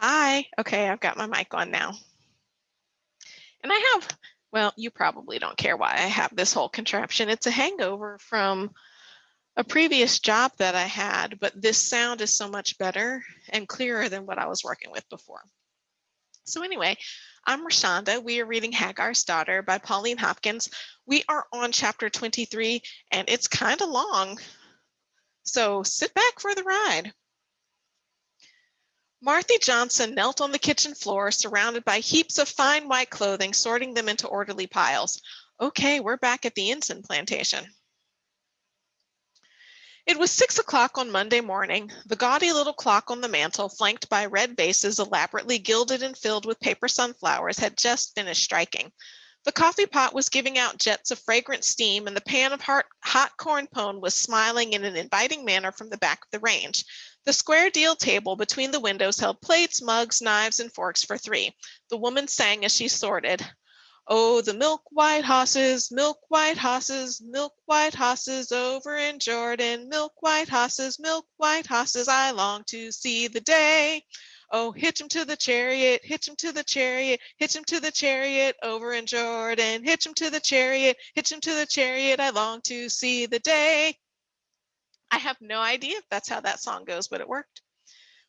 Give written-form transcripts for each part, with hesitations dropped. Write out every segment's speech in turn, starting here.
Hi. Okay, I've got my mic on now. And I have, well, you probably don't care why I have this whole contraption. It's a hangover from a previous job that I had, but this sound is so much better and clearer than what I was working with before. So anyway, I'm Rashonda. We are reading Hagar's Daughter by Pauline Hopkins. We are on chapter 23, and it's kind of long. So sit back for the ride. Marthy Johnson knelt on the kitchen floor, surrounded by heaps of fine white clothing, sorting them into orderly piles. Okay, we're back at the Ensign plantation. It was 6 o'clock on Monday morning. The gaudy little clock on the mantel, flanked by red vases elaborately gilded and filled with paper sunflowers, had just finished striking. The coffee pot was giving out jets of fragrant steam, and the pan of hot corn pone was smiling in an inviting manner from the back of the range. The square deal table between the windows held plates, mugs, knives, and forks for three. The woman sang as she sorted. Oh, the milk white hosses, milk white hosses, milk white hosses over in Jordan, milk white hosses, I long to see the day. Oh, hitch 'em to the chariot, hitch 'em to the chariot, hitch 'em to the chariot over in Jordan, hitch 'em to the chariot, hitch 'em to the chariot, I long to see the day. I have no idea if that's how that song goes, but it worked.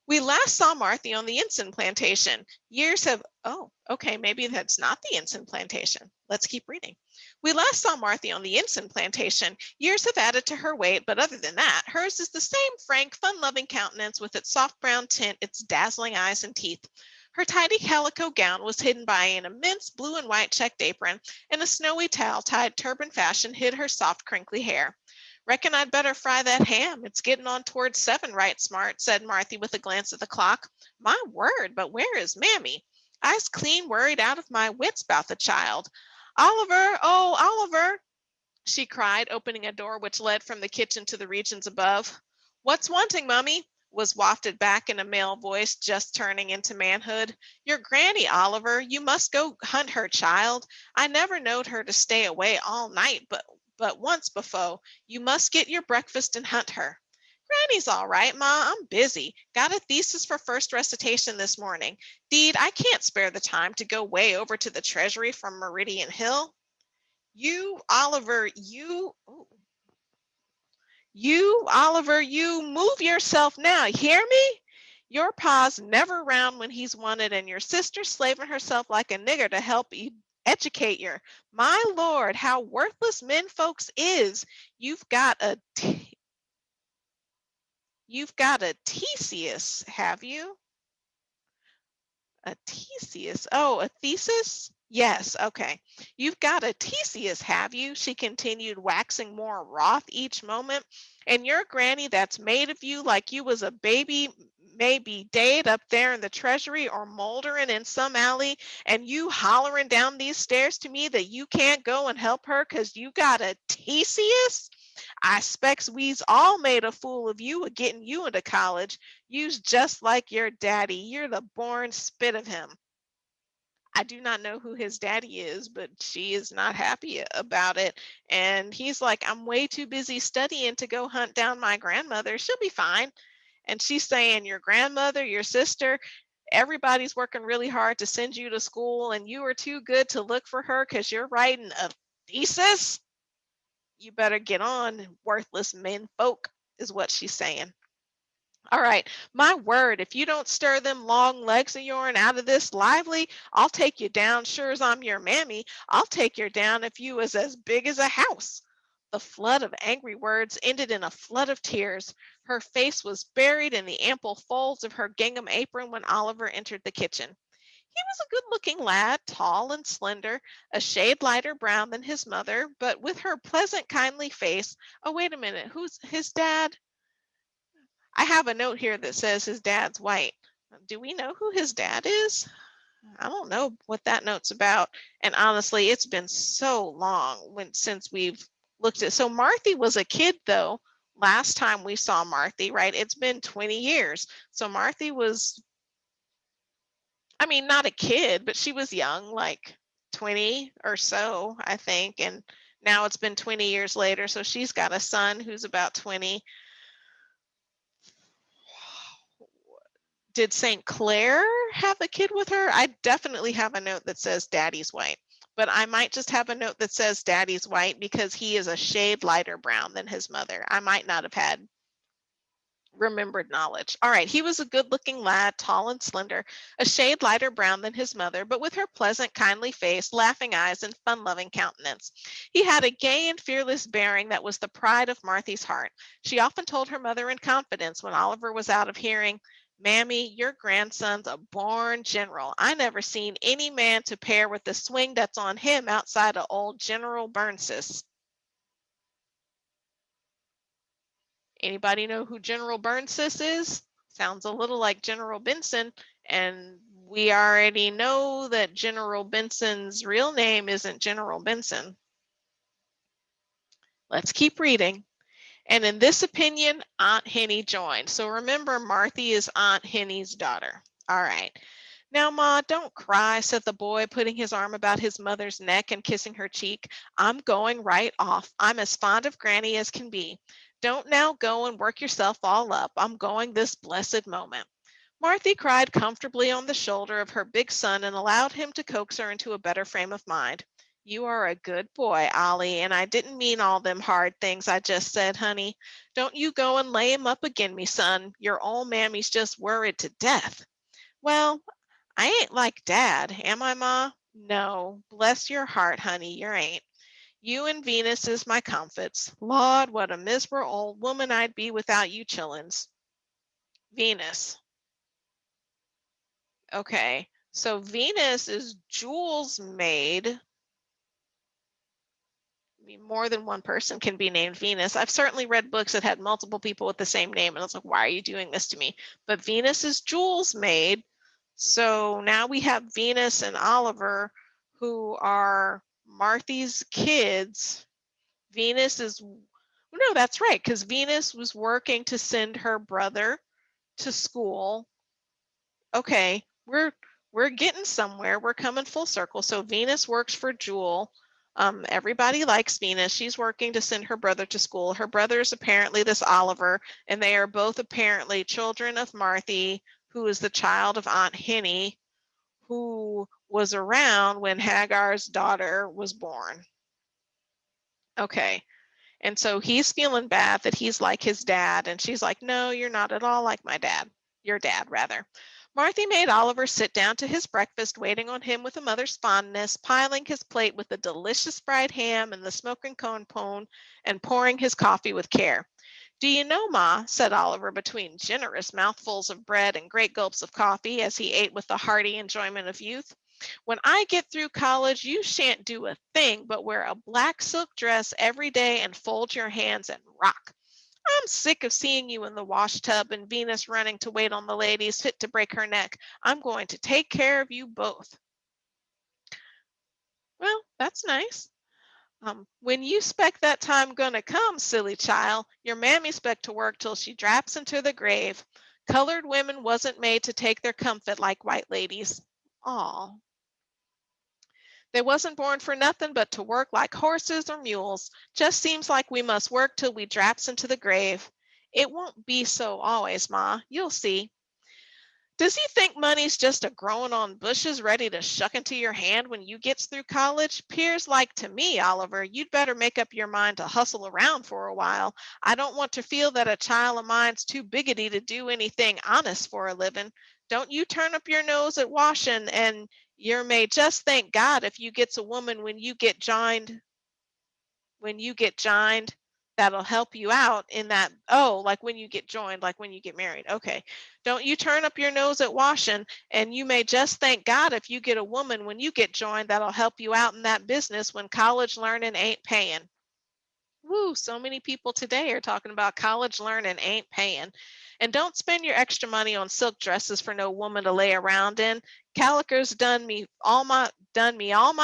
We last saw Marthy on the Ensign plantation. Years have, oh, okay, maybe that's not the Ensign plantation. Let's keep reading. We last saw Marthy on the Ensign plantation. Years have added to her weight, but other than that, hers is the same frank, fun-loving countenance with its soft brown tint, its dazzling eyes and teeth. Her tidy calico gown was hidden by an immense blue and white checked apron, and a snowy towel tied turban fashion hid her soft, crinkly hair. Reckon I'd better fry that ham. It's getting on towards 7 right smart, said Marthy with a glance at the clock. My word, but where is Mammy? I's clean worried out of my wits about the child. Oliver, oh, Oliver, she cried, opening a door which led from the kitchen to the regions above. What's wanting, Mummy? Was wafted back in a male voice just turning into manhood. Your granny, Oliver. You must go hunt her, child. I never knowed her to stay away all night, but once before. You must get your breakfast and hunt her. Granny's all right, Ma. I'm busy. Got a thesis for first recitation this morning. Deed, I can't spare the time to go way over to the treasury from Meridian Hill. You, Oliver, Oliver, you move yourself now. Hear me? Your pa's never round when he's wanted, and your sister's slaving herself like a nigger to help educate you. My Lord, how worthless men folks is. You've got a Theseus, have you? A Theseus. Oh, a thesis? Yes, okay. You've got a Theseus, have you? She continued, waxing more wroth each moment. And your granny that's made of you like you was a baby, maybe dayed up there in the treasury or moldering in some alley, and you hollering down these stairs to me that you can't go and help her because you got a Theseus? I specs we's all made a fool of you a getting you into college. You's just like your daddy. You're the born spit of him. I do not know who his daddy is, but she is not happy about it. And he's like, I'm way too busy studying to go hunt down my grandmother. She'll be fine. And she's saying, your grandmother, your sister, everybody's working really hard to send you to school, and you are too good to look for her because you're writing a thesis. You better get on, worthless men folk, is what she's saying. All right, my word, if you don't stir them long legs of yourn out of this lively, I'll take you down sure as I'm your mammy. I'll take you down if you was as big as a house. The flood of angry words ended in a flood of tears. Her face was buried in the ample folds of her gingham apron when Oliver entered the kitchen. He was a good-looking lad, tall and slender, a shade lighter brown than his mother, but with her pleasant, kindly face. Oh, wait a minute, who's his dad? I have a note here that says his dad's white. Do we know who his dad is? I don't know what that note's about. And honestly, it's been so long since we've looked at. So Marthy was a kid though. Last time we saw Marthy, right? It's been 20 years. So Marthy was, I mean, not a kid, but she was young, like 20 or so, I think. And now it's been 20 years later. So she's got a son who's about 20. Did St. Clair have a kid with her? I definitely have a note that says Daddy's white, but I might just have a note that says Daddy's white because he is a shade lighter brown than his mother. I might not have had remembered knowledge. All right, he was a good-looking lad, tall and slender, a shade lighter brown than his mother, but with her pleasant, kindly face, laughing eyes, and fun-loving countenance. He had a gay and fearless bearing that was the pride of Marthy's heart. She often told her mother in confidence when Oliver was out of hearing, "Mammy, your grandson's a born general. I never seen any man to pair with the swing that's on him outside of old General Burnsis." Anybody know who General Burnsis is? Sounds a little like General Benson, and we already know that General Benson's real name isn't General Benson. Let's keep reading. And in this opinion, Aunt Henny joined. So remember, Marthy is Aunt Henny's daughter. All right. "Now, Ma, don't cry," said the boy, putting his arm about his mother's neck and kissing her cheek. "I'm going right off. I'm as fond of Granny as can be. Don't now go and work yourself all up. I'm going this blessed moment." Marthy cried comfortably on the shoulder of her big son and allowed him to coax her into a better frame of mind. "You are a good boy, Ollie, and I didn't mean all them hard things I just said, honey. Don't you go and lay 'em up agin me, son. Your old mammy's just worried to death." "Well, I ain't like Dad, am I, Ma?" "No, bless your heart, honey, you ain't. You and Venus is my comforts. Lord, what a miserable old woman I'd be without you chillins." Venus. Okay, so Venus is Jules' maid. I mean, more than one person can be named Venus. I've certainly read books that had multiple people with the same name, and I was like, why are you doing this to me? But Venus is Jules' maid. So now we have Venus and Oliver, who are Marthy's kids. Venus is, no, that's right, because Venus was working to send her brother to school. Okay, we're getting somewhere. We're coming full circle. So Venus works for Jewel. Everybody likes Venus. She's working to send her brother to school. Her brother is apparently this Oliver, and they are both apparently children of Marthy, who is the child of Aunt Henny, who was around when Hagar's daughter was born. Okay, and so he's feeling bad that he's like his dad, and she's like, "No, you're not at all like my dad. Your dad, rather." Marthy made Oliver sit down to his breakfast, waiting on him with a mother's fondness, piling his plate with the delicious fried ham and the smoking cone pone, and pouring his coffee with care. "Do you know, Ma," said Oliver between generous mouthfuls of bread and great gulps of coffee as he ate with the hearty enjoyment of youth, "when I get through college, you shan't do a thing but wear a black silk dress every day and fold your hands and rock. I'm sick of seeing you in the wash tub and Venus running to wait on the ladies fit to break her neck. I'm going to take care of you both." Well, that's nice. "When you spect that time gonna come, silly child, your mammy spect to work till she draps into the grave. Colored women wasn't made to take their comfort like white ladies." Aw. "They wasn't born for nothing but to work like horses or mules. Just seems like we must work till we draps into the grave. It won't be so always, Ma. You'll see. Does he think money's just a growing on bushes ready to shuck into your hand when you gets through college? 'Pears like to me, Oliver, you'd better make up your mind to hustle around for a while. I don't want to feel that a child of mine's too biggity to do anything honest for a living. Don't you turn up your nose at washing, and yer may just thank God if you gets a woman when you get jined that'll help you out in that. Oh, like when you get joined, like when you get married. Okay, don't you turn up your nose at washing, and you may just thank God if you get a woman when you get joined that'll help you out in that business when college learning ain't paying." Woo, so many people today are talking about college learning ain't paying. "And don't spend your extra money on silk dresses for no woman to lay around in. Calico's done me all my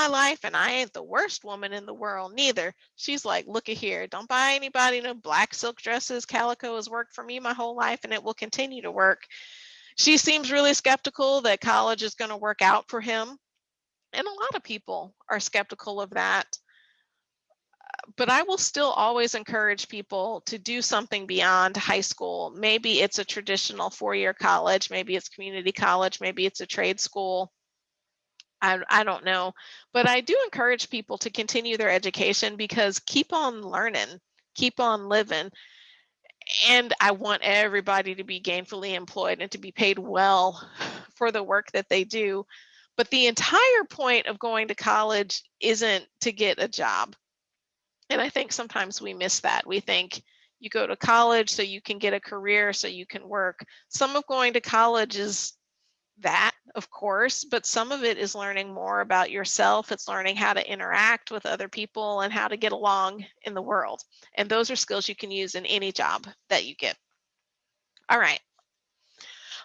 life, and I ain't the worst woman in the world neither." She's like, "Look at here, don't buy anybody no black silk dresses. Calico has worked for me my whole life, and it will continue to work." She seems really skeptical that college is going to work out for him, and a lot of people are skeptical of that. but I will still always encourage people to do something beyond high school. Maybe it's a traditional 4-year college, maybe it's community college, maybe it's a trade school. I don't know, but I do encourage people to continue their education because keep on learning, keep on living. And I want everybody to be gainfully employed and to be paid well for the work that they do. But the entire point of going to college isn't to get a job. And I think sometimes we miss that. We think you go to college so you can get a career, so you can work. Some of going to college is that, of course, but some of it is learning more about yourself. It's learning how to interact with other people and how to get along in the world. And those are skills you can use in any job that you get. All right.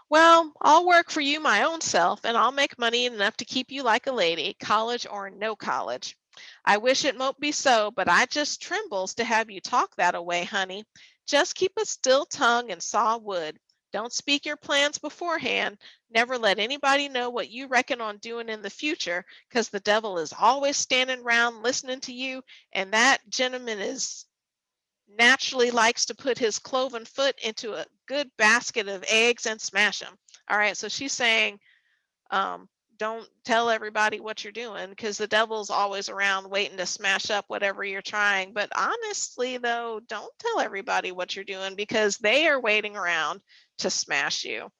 Well, I'll work for you my own self, and I'll make money enough to keep you like a lady, college or no college. I wish it mote be so, but I just trembles to have you talk that away, honey. Just keep a still tongue and saw wood. Don't speak your plans beforehand. Never let anybody know what you reckon on doing in the future, 'cause the devil is always standing round listening to you, and that gentleman is naturally likes to put his cloven foot into a good basket of eggs and smash them. All right, so she's saying, um, don't tell everybody what you're doing because the devil's always around waiting to smash up whatever you're trying. But honestly, though, don't tell everybody what you're doing because they are waiting around to smash you.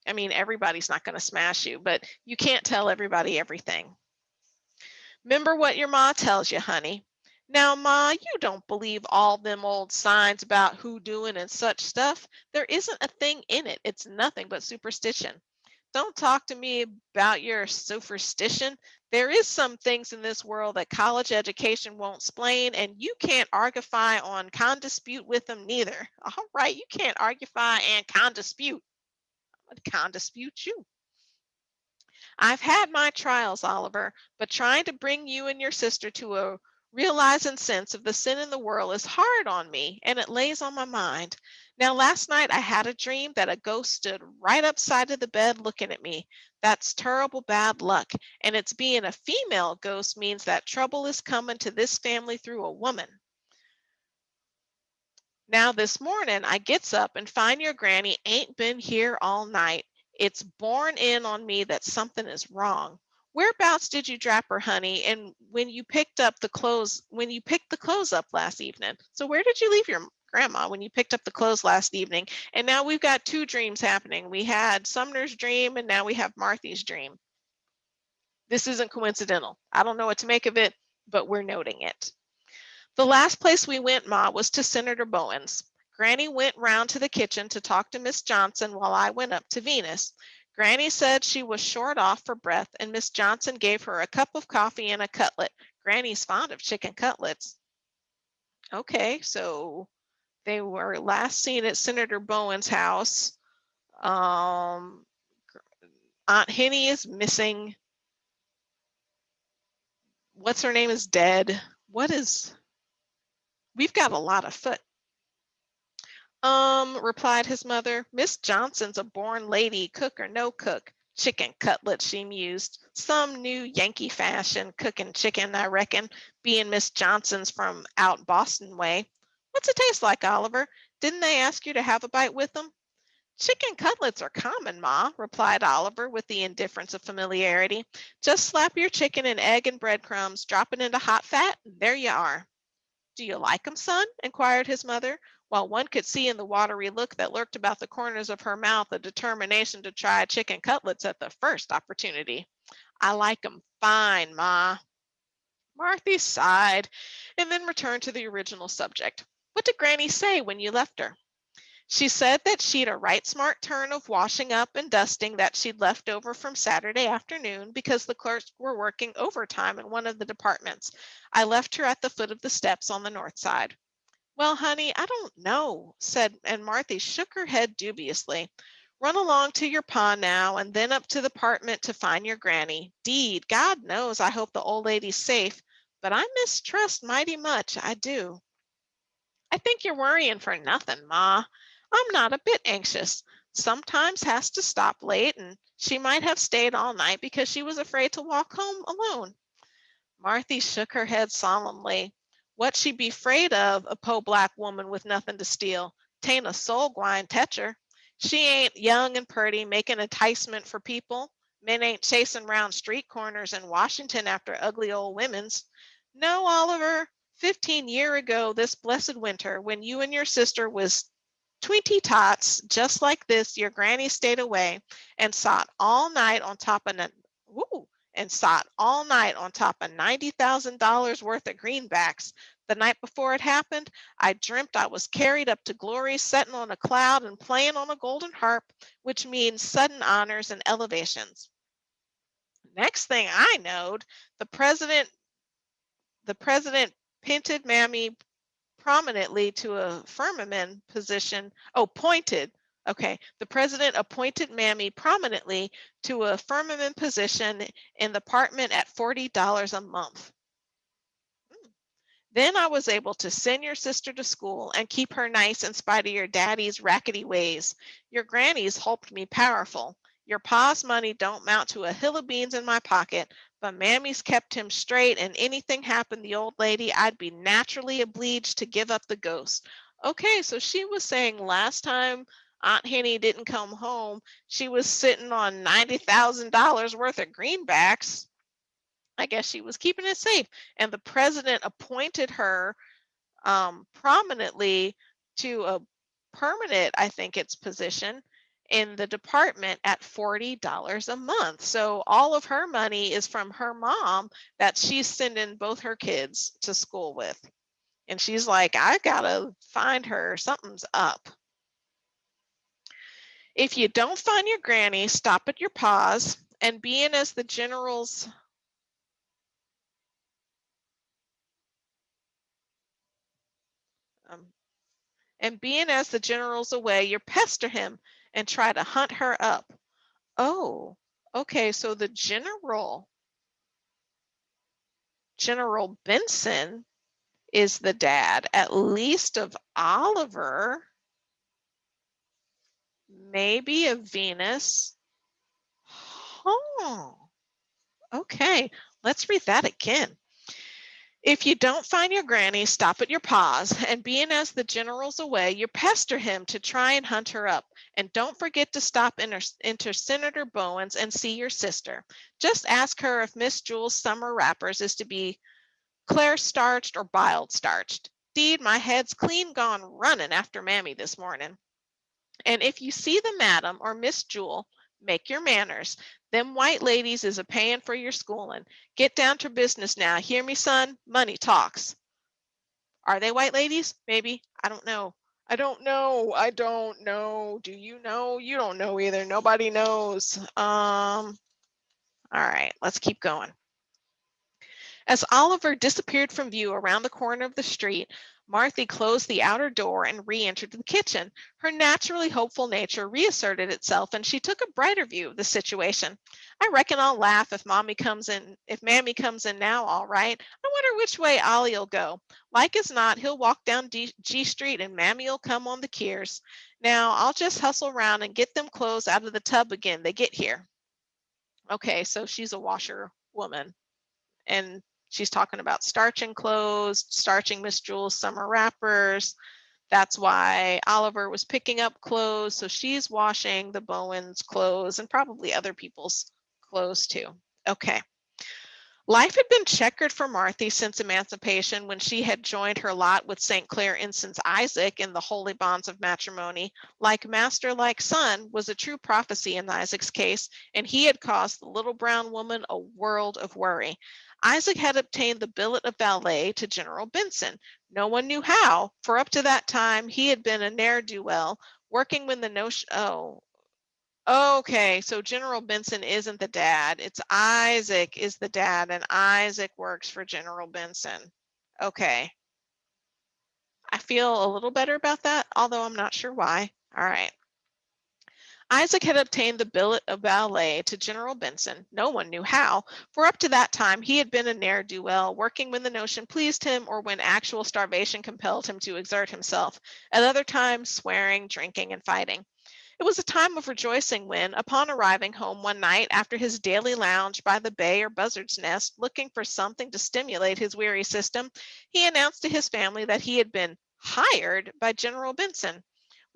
I mean, everybody's not going to smash you, but you can't tell everybody everything. Remember what your ma tells you, honey. Now, Ma, you don't believe all them old signs about hoodooing and such stuff. There isn't a thing in it. It's nothing but superstition. Don't talk to me about your superstition. There is some things in this world that college education won't explain, and you can't argufy on con-dispute with them neither. All right, you can't argufy and con-dispute. I'm going to con-dispute you. I've had my trials, Oliver, but trying to bring you and your sister to a realizing sense of the sin in the world is hard on me, and it lays on my mind. Now, last night I had a dream that a ghost stood right upside of the bed looking at me. That's terrible bad luck, and it's being a female ghost means that trouble is coming to this family through a woman. Now this morning I gets up and find your granny ain't been here all night. It's borne in on me that something is wrong. Whereabouts did you drop her, honey? And when you picked the clothes up last evening. So where did you leave your grandma when you picked up the clothes last evening? And now we've got two dreams happening. We had Sumner's dream and now we have Marthy's dream. This isn't coincidental. I don't know what to make of it, but we're noting it. The last place we went, Ma, was to Senator Bowen's. Granny went round to the kitchen to talk to Miss Johnson while I went up to Venus. Granny said she was short off for breath, and Miss Johnson gave her a cup of coffee and a cutlet. Granny's fond of chicken cutlets. Okay, so they were last seen at Senator Bowen's house. Aunt Henny is missing. What's her name is dead. We've got a lot of foot. Replied his mother. Miss Johnson's a born lady, cook or no cook. Chicken cutlets, she mused. Some new Yankee fashion cooking chicken, I reckon, being Miss Johnson's from out Boston way. What's it taste like, Oliver? Didn't they ask you to have a bite with them? Chicken cutlets are common, Ma, replied Oliver with the indifference of familiarity. Just slap your chicken in egg and breadcrumbs, drop it into hot fat, and there you are. Do you like 'em, son? Inquired his mother, while one could see in the watery look that lurked about the corners of her mouth a determination to try chicken cutlets at the first opportunity. I like 'em fine, Ma. Marthy sighed and then returned to the original subject. What did Granny say when you left her? She said that she'd a right smart turn of washing up and dusting that she'd left over from Saturday afternoon because the clerks were working overtime in one of the departments. I left her at the foot of the steps on the north side. Well, honey, I don't know, said, and Marthy shook her head dubiously. Run along to your pa now and then up to the apartment to find your granny. Deed, God knows I hope the old lady's safe, but I mistrust mighty much, I do. I think you're worrying for nothing, Ma. I'm not a bit anxious. Sometimes has to stop late, and she might have stayed all night because she was afraid to walk home alone. Marthy shook her head solemnly. What she be 'fraid of, a po' black woman with nothing to steal? 'Tain't a soul gwine tetch her. She ain't young and purty, making enticement for people. Men ain't chasing round street corners in Washington after ugly old womens. No, Oliver, 15 year ago this blessed winter, when you and your sister was twinty tots, just like this, your granny stayed away and sot all night on top of $90,000 worth of greenbacks. The night before it happened, I dreamt I was carried up to glory, setting on a cloud and playing on a golden harp, which means sudden honors and elevations. Next thing I knowed, the president pinted Mammy prominently to a firmament position. Oh, pointed. Okay, the president appointed Mammy prominently to a firmament position in the department at $40 a month. Then I was able to send your sister to school and keep her nice in spite of your daddy's rackety ways. Your granny's helped me powerful. Your pa's money don't mount to a hill of beans in my pocket, but Mammy's kept him straight, and anything happened the old lady, I'd be naturally obliged to give up the ghost. Okay, so she was saying last time Aunt Henny didn't come home, she was sitting on $90,000 worth of greenbacks. I guess she was keeping it safe. And the president appointed her prominently to a permanent, I think it's position in the department at $40 a month. So all of her money is from her mom that she's sending both her kids to school with. And she's like, I gotta find her. Something's up. If you don't find your granny, stop at your pa's, and being as the general's away, you pester him and try to hunt her up. Oh, okay, so the General Benson is the dad, at least of Oliver, maybe of Venus. Oh, okay, let's read that again. If you don't find your granny, stop at your pa's, and being as the general's away, you pester him to try and hunt her up. And don't forget to stop into Senator Bowen's and see your sister. Just ask her if Miss Jewel's summer wrappers is to be Claire starched or biled starched. Deed, my head's clean gone running after Mammy this morning. And if you see the madam or Miss Jewel, make your manners. Them white ladies is a paying for your schooling. Get down to business now. Hear me, son? Money talks. Are they white ladies? Maybe. I don't know. I don't know. Do you know? You don't know either. Nobody knows. All right, let's keep going. As Oliver disappeared from view around the corner of the street, Marthy closed the outer door and re-entered the kitchen. Her naturally hopeful nature reasserted itself, and she took a brighter view of the situation. I reckon I'll laugh if Mammy comes in now, all right. I wonder which way Ollie'll go. Like as not, he'll walk down G Street and Mammy'll come on the Kiers. Now I'll just hustle around and get them clothes out of the tub again they get here. Okay, so she's a washerwoman, and she's talking about starching clothes, starching Miss Jewel's summer wrappers. That's why Oliver was picking up clothes. So she's washing the Bowens' clothes and probably other people's clothes too. Okay. Life had been checkered for Marthy since emancipation, when she had joined her lot with St. Clair Ensign's Isaac in the holy bonds of matrimony. Like master, like son was a true prophecy in Isaac's case, and he had caused the little brown woman a world of worry. Isaac had obtained the billet of valet to General Benson. No one knew how, for up to that time he had been a ne'er-do-well, working when the notion, okay, so General Benson isn't the dad. It's Isaac is the dad, and Isaac works for General Benson. Okay. I feel a little better about that, although I'm not sure why. All right. Isaac had obtained the billet of valet to General Benson. No one knew how, for up to that time he had been a ne'er-do-well, working when the notion pleased him or when actual starvation compelled him to exert himself. At other times, swearing, drinking, and fighting. It was a time of rejoicing when, upon arriving home one night after his daily lounge by the bay or buzzard's nest, looking for something to stimulate his weary system, he announced to his family that he had been hired by General Benson.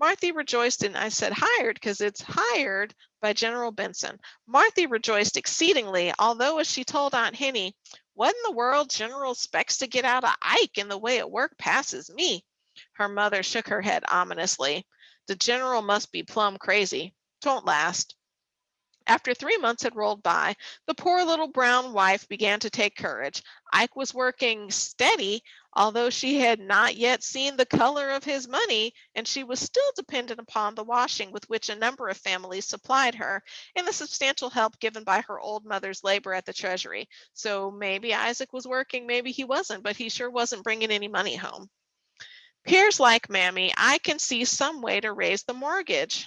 Marthy rejoiced, and I said hired because it's hired by General Benson. Marthy rejoiced exceedingly, although as she told Aunt Henny, what in the world General expects to get out of Ike in the way of work passes me. Her mother shook her head ominously. The General must be plumb crazy. 'Twon't last. After 3 months had rolled by, the poor little brown wife began to take courage. Ike was working steady, although she had not yet seen the color of his money, and she was still dependent upon the washing with which a number of families supplied her, and the substantial help given by her old mother's labor at the treasury. So maybe Isaac was working, maybe he wasn't, but he sure wasn't bringing any money home. "'Pears like, Mammy, I can see some way to raise the mortgage."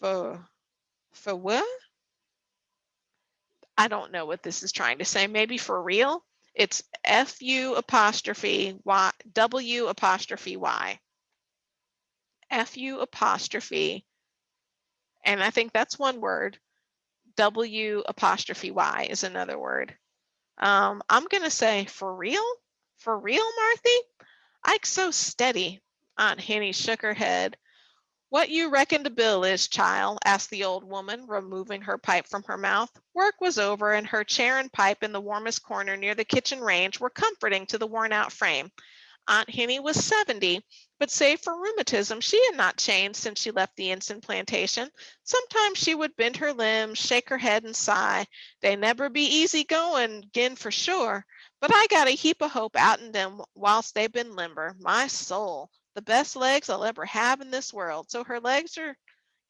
For what? I don't know what this is trying to say. Maybe for real? It's FU apostrophe Y W apostrophe Y. FU apostrophe, and I think that's one word. W apostrophe Y is another word. I'm gonna say for real? For real, Marthy? Ike's so steady. Aunt Henny shook her head. "What you reckon the bill is, child?" asked the old woman, removing her pipe from her mouth. Work was over, and her chair and pipe in the warmest corner near the kitchen range were comforting to the worn-out frame. Aunt Henny was 70, but save for rheumatism, she had not changed since she left the Ensign plantation. Sometimes she would bend her limbs, shake her head, and sigh. "They never be easy going 'gin for sure. But I got a heap of hope out in them whilst they've been limber. My soul, the best legs I'll ever have in this world." So her legs are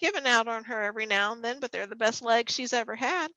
giving out on her every now and then, but they're the best legs she's ever had.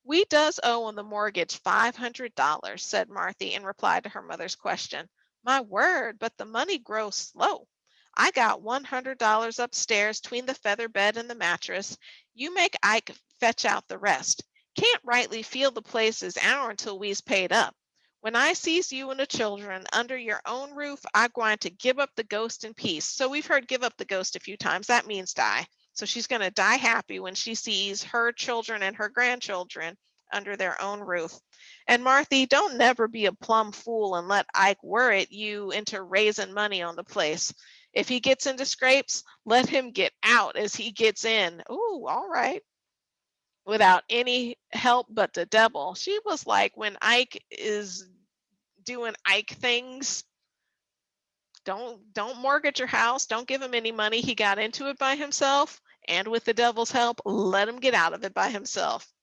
"We does owe on the mortgage $500, said Marthy in reply to her mother's question. "My word, but the money grows slow. I got $100 upstairs between the feather bed and the mattress. You make Ike fetch out the rest. Can't rightly feel the place is ourn till we's paid up. When I sees you and the children under your own roof, I gwine to give up the ghost in peace." So we've heard give up the ghost a few times. That means die. So she's going to die happy when she sees her children and her grandchildren under their own roof. "And Marthy, don't never be a plumb fool and let Ike worrit you into raising money on the place. If he gets into scrapes, let him get out as he gets in." "Ooh, all right." "Without any help but the devil." She was like, when Ike is doing Ike things, don't mortgage your house, don't give him any money. He got into it by himself, and with the devil's help, let him get out of it by himself.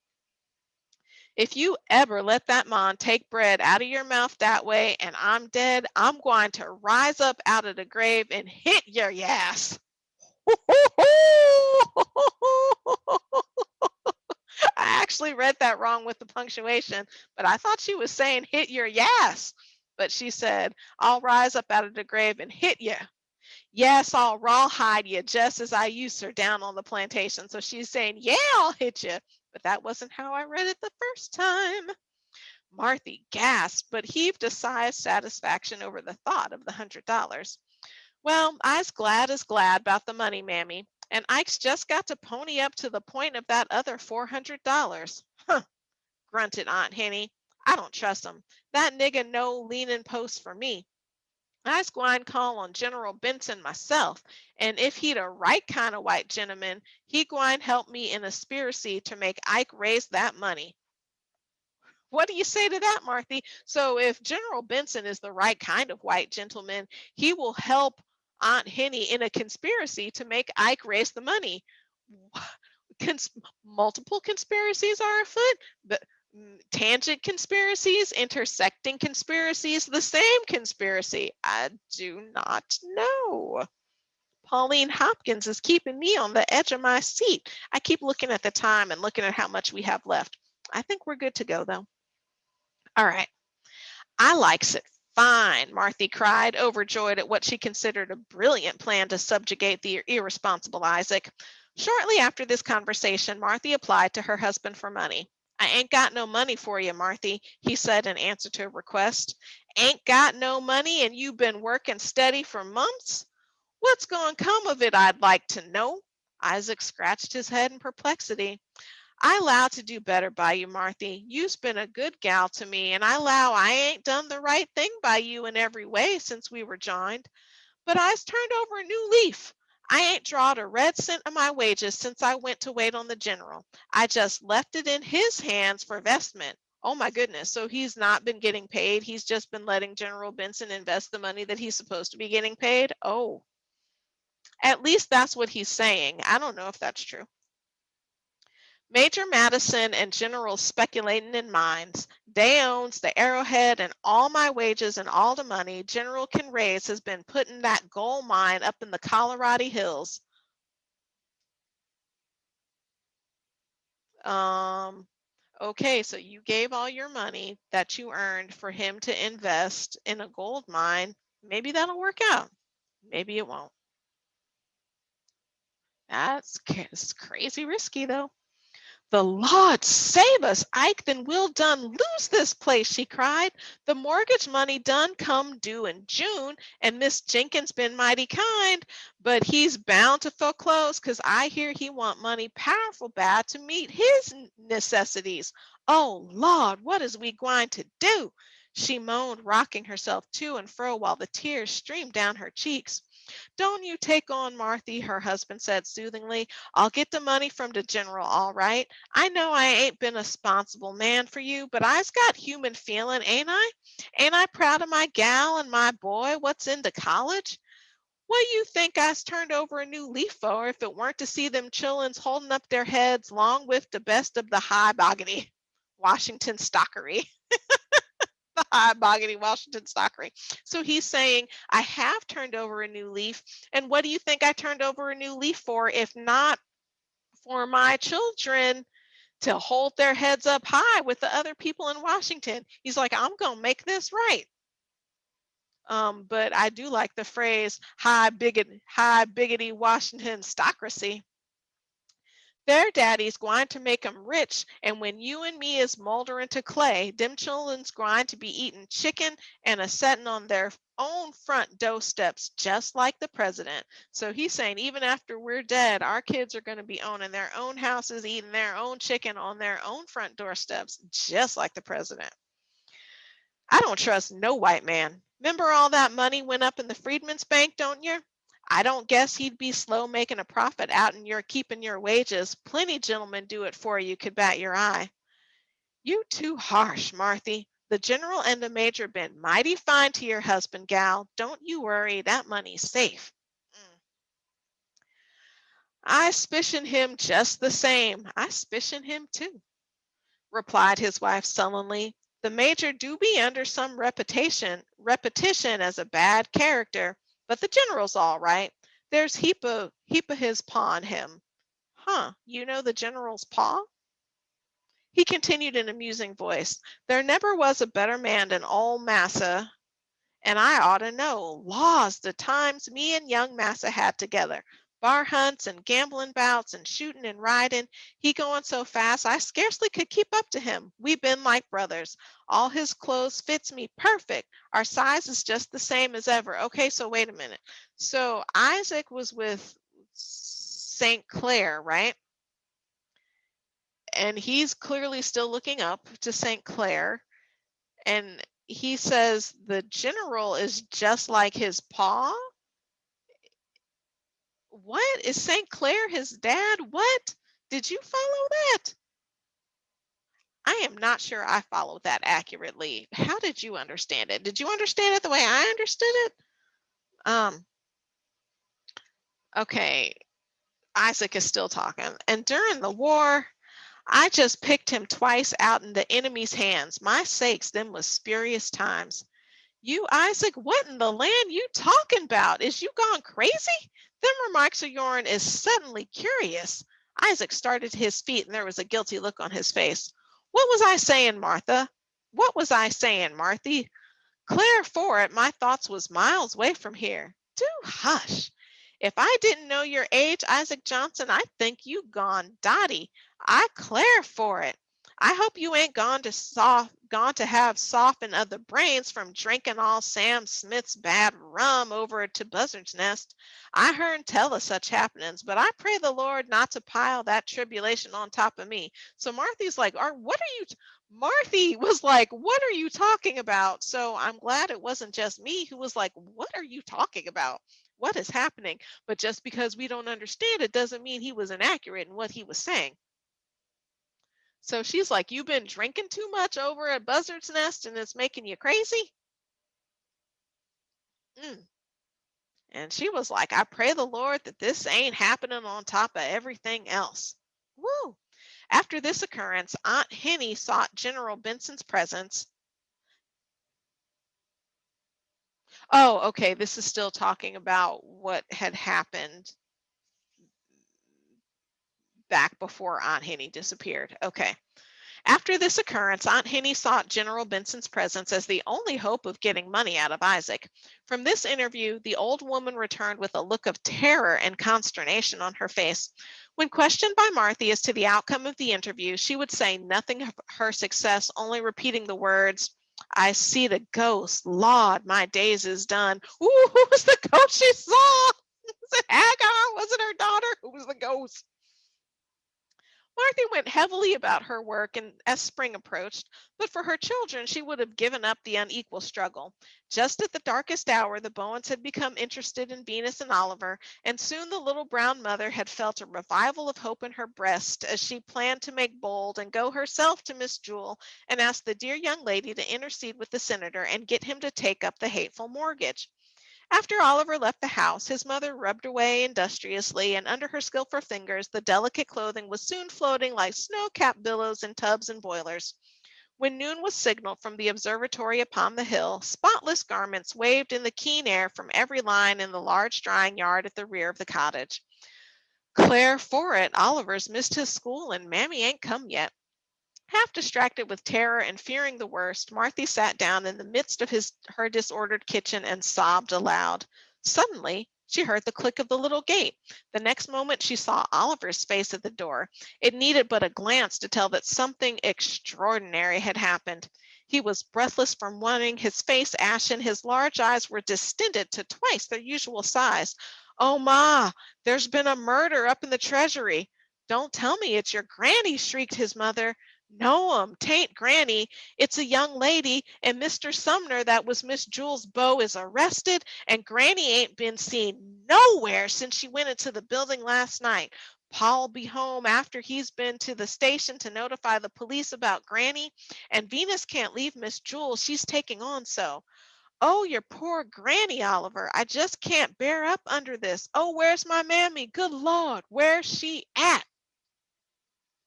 "If you ever let that man take bread out of your mouth that way and I'm dead, I'm going to rise up out of the grave and hit your ass." I actually read that wrong with the punctuation, but I thought she was saying hit your ass. But she said, "I'll rise up out of the grave and hit you. Yes, I'll rawhide you just as I used her down on the plantation." So she's saying, "Yeah, I'll hit you." But that wasn't how I read it the first time. Marthy gasped, but heaved a sigh of satisfaction over the thought of the $100. "Well, I's glad as glad about the money, Mammy. And Ike's just got to pony up to the point of that other $400. Huh," grunted Aunt Henny. "I don't trust him. That nigga no leaning post for me. I's gwine call on General Benson myself, and if he'd a right kind of white gentleman, he gwine help me in a spiracy to make Ike raise that money." What do you say to that, Marthy? So if General Benson is the right kind of white gentleman, he will help Aunt Henny in a conspiracy to make Ike raise the money. Cons- Multiple conspiracies are afoot, but tangent conspiracies, intersecting conspiracies, the same conspiracy. I do not know. Pauline Hopkins is keeping me on the edge of my seat. I keep looking at the time and looking at how much we have left. I think we're good to go, though. All right. "I likes it fine," Marthy cried, overjoyed at what she considered a brilliant plan to subjugate the irresponsible Isaac. Shortly after this conversation, Marthy applied to her husband for money. I ain't got no money for you, Marthy, he said in answer to a request. Ain't got no money and you been working steady for months? What's going to come of it, I'd like to know? Isaac scratched his head in perplexity. I 'low to do better by you, Marthy. You's been a good gal to me, and I 'low I ain't done the right thing by you in every way since we were joined. But I's turned over a new leaf. I ain't drawed a red cent of my wages since I went to wait on the general. I just left it in his hands for investment. Oh my goodness. So he's not been getting paid. He's just been letting General Benson invest the money that he's supposed to be getting paid. Oh, at least that's what he's saying. I don't know if that's true. Major Madison and General speculating in mines. They owns the arrowhead and all my wages and all the money General can raise has been put in that gold mine up in the Colorado hills. Um, okay, so you gave all your money that you earned for him to invest in a gold mine. Maybe that'll work out. Maybe it won't. That's crazy risky though. The Lord save us, Ike, then we'll done lose this place, she cried. The mortgage money done come due in June, and Miss Jenkins been mighty kind, but he's bound to foreclose because I hear he want money powerful bad to meet his necessities. Oh, Lord, what is we going to do? She moaned, rocking herself to and fro while the tears streamed down her cheeks. Don't you take on, Marthy, her husband said soothingly. I'll get the money from the general, all right. I know I ain't been a responsible man for you, but I's got human feeling, ain't I? Ain't I proud of my gal and my boy what's into college? What you think I's turned over a new leaf for if it weren't to see them chillins holding up their heads long with the best of the high boggity Washington stockery? The high boggity Washington stockery. So he's saying, I have turned over a new leaf. And what do you think I turned over a new leaf for if not for my children to hold their heads up high with the other people in Washington? He's like, I'm going to make this right. But I do like the phrase high biggity Washington stocracy. Their daddy's gwine to make 'em rich, and when you and me is moldering to clay, them children's gwine to be eating chicken and a setting on their own front doorsteps, just like the president. So he's saying even after we're dead, our kids are going to be owning their own houses, eating their own chicken on their own front doorsteps, just like the president. I don't trust no white man. Remember all that money went up in the Freedmen's Bank, don't you? I don't guess he'd be slow making a profit out in your keeping your wages. Plenty gentlemen do it for you, could bat your eye. You too harsh, Marthy. The general and the major been mighty fine to your husband, gal. Don't you worry, that money's safe. Mm. I suspicion him just the same. I suspicion him too, replied his wife sullenly. The major do be under some repetition as a bad character, but the general's all right. There's heap of his paw on him. Huh, you know the general's paw? He continued in a musing voice. There never was a better man than old Massa, and I ought to know. Laws, the times me and young Massa had together. Bar hunts and gambling bouts and shooting and riding. He going so fast I scarcely could keep up to him. We been like brothers. All his clothes fits me perfect. Our size is just the same as ever. Okay, so wait a minute. So Isaac was with St. Clair, right? And he's clearly still looking up to St. Clair. And he says the general is just like his pa. What? Is St. Clair his dad? What? Did you follow that? I am not sure I followed that accurately. How did you understand it? Did you understand it the way I understood it? Um, okay, Isaac is still talking. And during the war, I just picked him twice out in the enemy's hands. My sakes, them was spurious times. You, Isaac, what in the land you talking about? Is you gone crazy? Them remarks of yourn is suddenly curious. Isaac started to his feet and there was a guilty look on his face. What was I saying, Martha? What was I saying, Marthy? Claire for it, my thoughts was miles away from here. Do hush. If I didn't know your age, Isaac Johnson, I'd think you gone dotty. I Claire for it. I hope you ain't gone to have soften of the brains from drinking all Sam Smith's bad rum over to Buzzard's Nest. I hearn tell of such happenings, but I pray the Lord not to pile that tribulation on top of me. So Marthy's like, what are you Marthy was like, what are you talking about? So I'm glad it wasn't just me who was like, what are you talking about? What is happening? But just because we don't understand it doesn't mean he was inaccurate in what he was saying. So she's like, "You've been drinking too much over at Buzzard's Nest and it's making you crazy?" Mm. And she was like, "I pray the Lord that this ain't happening on top of everything else." Woo. After this occurrence, Aunt Henny sought General Benson's presence. Oh, okay. This is still talking about what had happened back before Aunt Henny disappeared. Okay. After this occurrence, Aunt Henny sought General Benson's presence as the only hope of getting money out of Isaac. From this interview, the old woman returned with a look of terror and consternation on her face. When questioned by Marthy as to the outcome of the interview, she would say nothing of her success, only repeating the words, "I see the ghost. Lord, my days is done." Ooh, who was the ghost she saw? Was it Hagar? Was it her daughter? Who was the ghost? Marthy went heavily about her work and as spring approached, but for her children she would have given up the unequal struggle. Just at the darkest hour, the Bowens had become interested in Venus and Oliver, and soon the little brown mother had felt a revival of hope in her breast as she planned to make bold and go herself to Miss Jewel and ask the dear young lady to intercede with the senator and get him to take up the hateful mortgage. After Oliver left the house, his mother rubbed away industriously, and under her skillful fingers, the delicate clothing was soon floating like snow capped billows in tubs and boilers. When noon was signaled from the observatory upon the hill, spotless garments waved in the keen air from every line in the large drying yard at the rear of the cottage. Claire for it, Oliver's missed his school, and Mammy ain't come yet. Half distracted with terror and fearing the worst, Marthy sat down in the midst of her disordered kitchen and sobbed aloud. Suddenly, she heard the click of the little gate. The next moment, she saw Oliver's face at the door. It needed but a glance to tell that something extraordinary had happened. He was breathless from running, his face ashen, his large eyes were distended to twice their usual size. "Oh, Ma, there's been a murder up in the treasury." "Don't tell me it's your granny," shrieked his mother. "No'm, 'tain't Granny. It's a young lady, and Mr. Sumner, that was Miss Jewel's beau, is arrested, and Granny ain't been seen nowhere since she went into the building last night. Pa'll be home after he's been to the station to notify the police about Granny, and Venus can't leave Miss Jewel, she's taking on so. Oh, your poor Granny, Oliver. I just can't bear up under this. Oh, where's my mammy? Good Lord, where's she at?"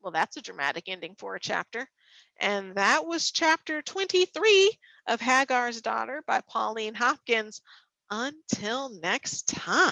Well, that's a dramatic ending for a chapter. And that was chapter 23 of Hagar's Daughter by Pauline Hopkins. Until next time.